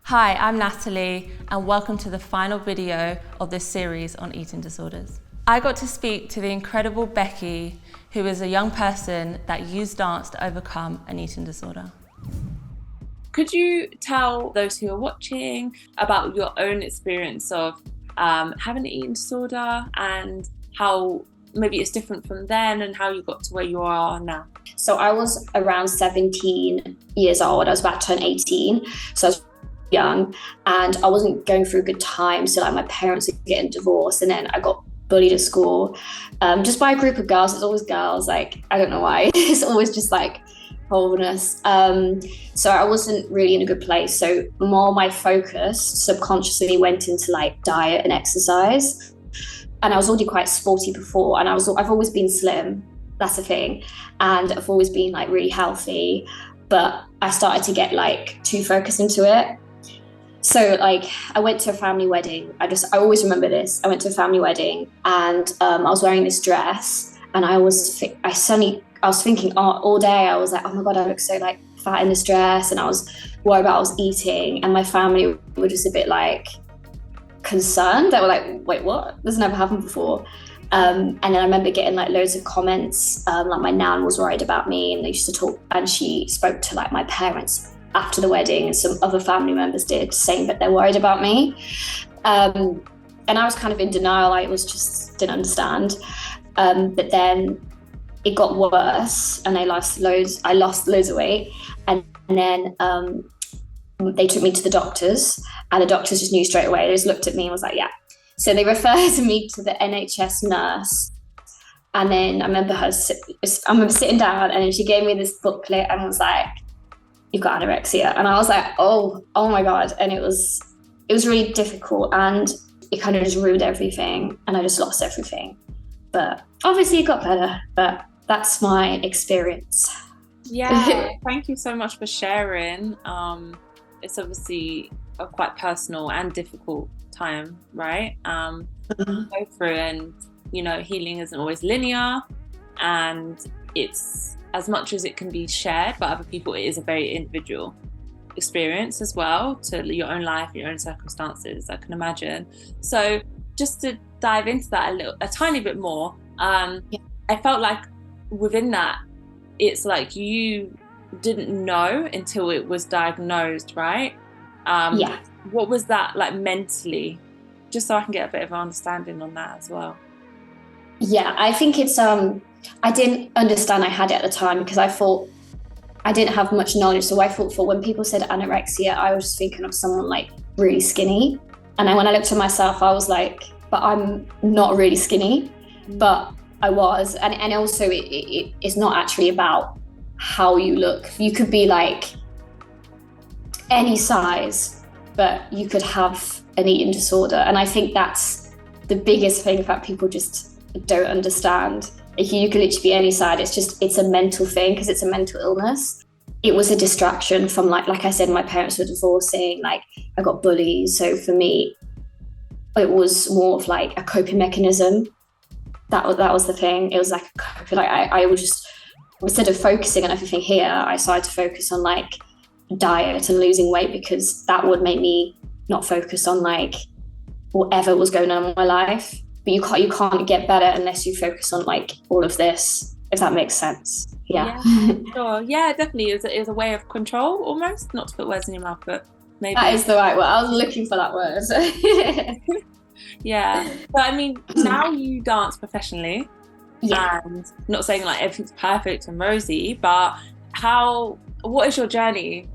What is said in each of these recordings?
Hi, I'm Natalie, and welcome to the final video of this series on eating disorders. I got to speak to the incredible Becky, who is a young person that used dance to overcome an eating disorder. Could you tell those who are watching about your own experience of having an eating disorder and how maybe it's different from then and how you got to where you are now? So I was around 17 years old. I was about to turn 18. So I was young and I wasn't going through a good time. So like my parents were getting divorced and then I got bullied at school just by a group of girls. It's always girls, like, I don't know why. It's always just like horribleness. So I wasn't really in a good place. So more my focus subconsciously went into like diet and exercise. And I was already quite sporty before, and I've always been slim. That's the thing. And I've always been like really healthy, but I started to get like too focused into it. So like I went to a family wedding. I always remember this. I went to a family wedding and I was wearing this dress, and I was thinking all day, I was like, oh my God, I look so like fat in this dress. And I was worried about what I was eating, and my family were just a bit like concerned. They were like, wait, what? This never happened before. And then I remember getting like loads of comments, like my nan was worried about me, and they used to talk, and she spoke to like my parents after the wedding, and some other family members did, saying that they're worried about me. And I was kind of in denial. I didn't understand. But then it got worse, and I lost loads of weight. And then they took me to the doctors, and the doctors just knew straight away. They just looked at me and was like, yeah. So they referred me to the NHS nurse. And then I remember sitting down, and then she gave me this booklet and was like, you've got anorexia. And I was like, oh my God. And it was really difficult, and it kind of just ruined everything, and I just lost everything. But obviously it got better, but that's my experience. Yeah, thank you so much for sharing. It's obviously a quite personal and difficult time, right? To go through, and healing isn't always linear, and it's, as much as it can be shared by other people, it is a very individual experience as well, to your own life, your own circumstances, I can imagine. So just to dive into that a tiny bit more, I felt like within that, it's like you didn't know until it was diagnosed, right? What was that like mentally? Just so I can get a bit of an understanding on that as well. Yeah, I think it's I didn't understand I had it at the time, because I thought I didn't have much knowledge. So I thought, when people said anorexia, I was just thinking of someone like really skinny. And then when I looked at myself, I was like, but I'm not really skinny, but I was. And also it's not actually about how you look. You could be like any size, but you could have an eating disorder. And I think that's the biggest thing that people just don't understand. You could literally be any size. It's a mental thing, because it's a mental illness. It was a distraction from like I said, my parents were divorcing, like I got bullied. So for me, it was more of like a coping mechanism. That was the thing. It was like I was just, instead of focusing on everything here, I started to focus on like diet and losing weight, because that would make me not focus on like whatever was going on in my life. But you can't get better unless you focus on like all of this, if that makes sense. Yeah. Sure. Yeah, definitely. It was a way of control, almost. Not to put words in your mouth, but maybe that is the right word. I was looking for that word. Yeah. But I mean, now you dance professionally. Yeah. And not saying like everything's perfect and rosy, but what is your journey?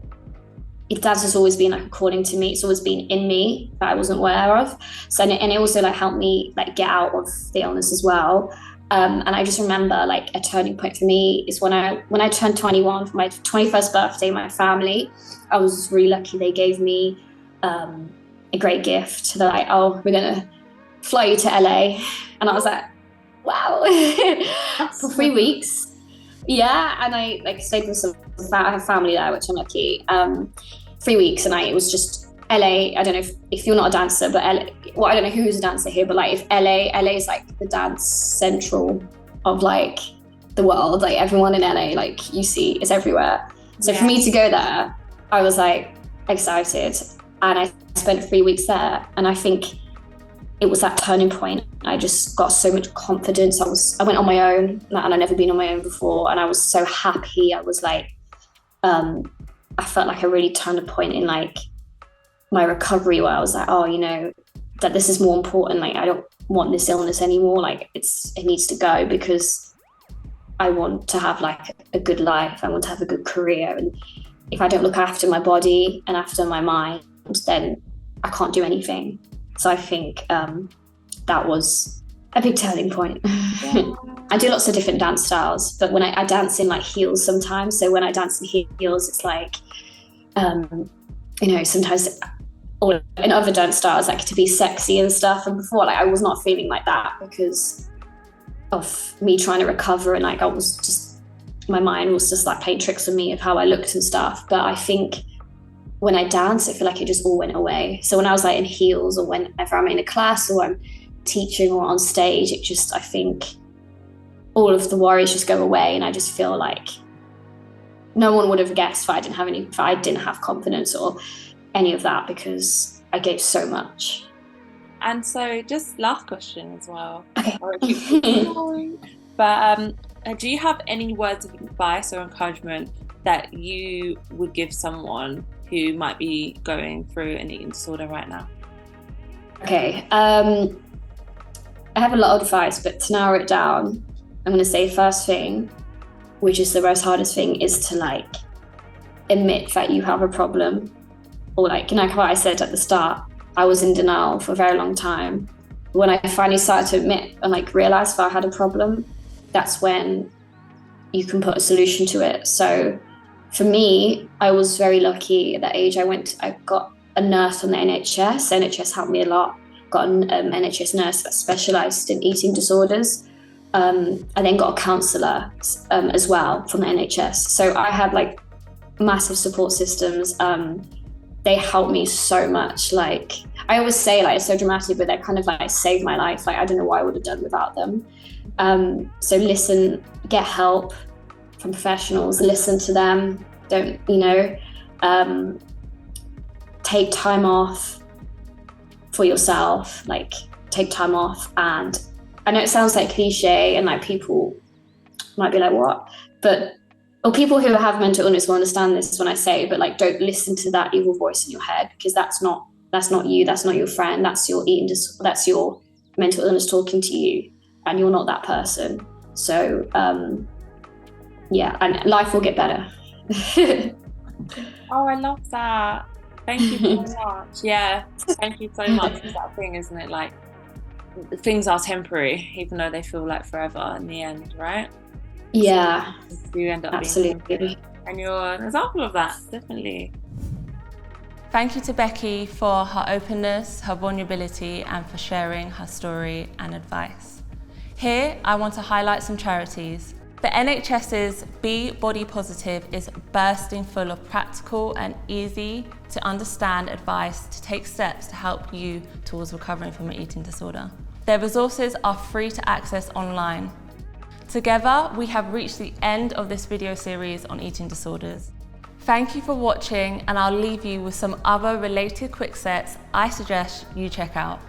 Dance has always been like a calling to me. It's always been in me that I wasn't aware of. So, and it also like helped me like get out of the illness as well. And I just remember like a turning point for me is when I turned 21 for my 21st birthday. My family, I was really lucky. They gave me a great gift. They're like, oh, we're gonna fly you to LA, and I was like, wow, for 3 weeks. Yeah, and I like stayed with some family there, which I'm lucky. 3 weeks, and it was just LA. I don't know if you're not a dancer, but LA, well, I don't know who's a dancer here, but like if LA is like the dance central of like the world. Like everyone in LA, like you see, it's everywhere. So for me to go there, I was like excited. And I spent 3 weeks there, and I think it was that turning point. I just got so much confidence. I went on my own, and I'd never been on my own before, and I was so happy. I was like, I felt like I really turned a point in like my recovery, where I was like, oh, you know, that this is more important. Like, I don't want this illness anymore. Like, it needs to go, because I want to have like a good life. I want to have a good career. And if I don't look after my body and after my mind, then I can't do anything. So I think that was a big turning point. Yeah. I do lots of different dance styles, but when I dance in like heels sometimes. So when I dance in heels, it's like, you know, sometimes, or in other dance styles, like to be sexy and stuff. And before, like I was not feeling like that because of me trying to recover, and like I was just, my mind was just like playing tricks on me of how I looked and stuff. But I think when I dance, I feel like it just all went away. So when I was like in heels, or whenever I'm in a class or I'm teaching or on stage, it just, I think all of the worries just go away, and I just feel like no one would have guessed if I didn't have confidence or any of that, because I gave so much. And so just last question as well. Okay. But do you have any words of advice or encouragement that you would give someone who might be going through an eating disorder right now? Okay. I have a lot of advice, but to narrow it down, I'm going to say first thing, which is the most hardest thing, is to like admit that you have a problem. Or like what I said at the start, I was in denial for a very long time. When I finally started to admit and like realize that I had a problem, that's when you can put a solution to it. So for me, I was very lucky at that age. I got a nurse on the NHS. NHS helped me a lot. Got an NHS nurse that specialised in eating disorders. I then got a counsellor as well from the NHS. So I had like massive support systems. They helped me so much. Like I always say, like it's so dramatic, but they kind of like saved my life. Like I don't know what I would have done without them. So listen, get help from professionals, listen to them. Don't, take time off for yourself, like take time off. And I know it sounds like cliche and like people might be like, what? Or people who have mental illness will understand this when I say, but like, don't listen to that evil voice in your head, because that's not you. That's not your friend. That's your that's your mental illness talking to you, and you're not that person. So, yeah, and life will get better. Oh, I love that. Thank you so much. Yeah, thank you so much. It's that thing, isn't it? Like, things are temporary, even though they feel like forever in the end, right? Yeah, so you end up absolutely. And you're an example of that, definitely. Thank you to Becky for her openness, her vulnerability, and for sharing her story and advice. Here, I want to highlight some charities. The NHS's Be Body Positive is bursting full of practical and easy to understand advice to take steps to help you towards recovering from an eating disorder. Their resources are free to access online. Together, we have reached the end of this video series on eating disorders. Thank you for watching, and I'll leave you with some other related quick sets I suggest you check out.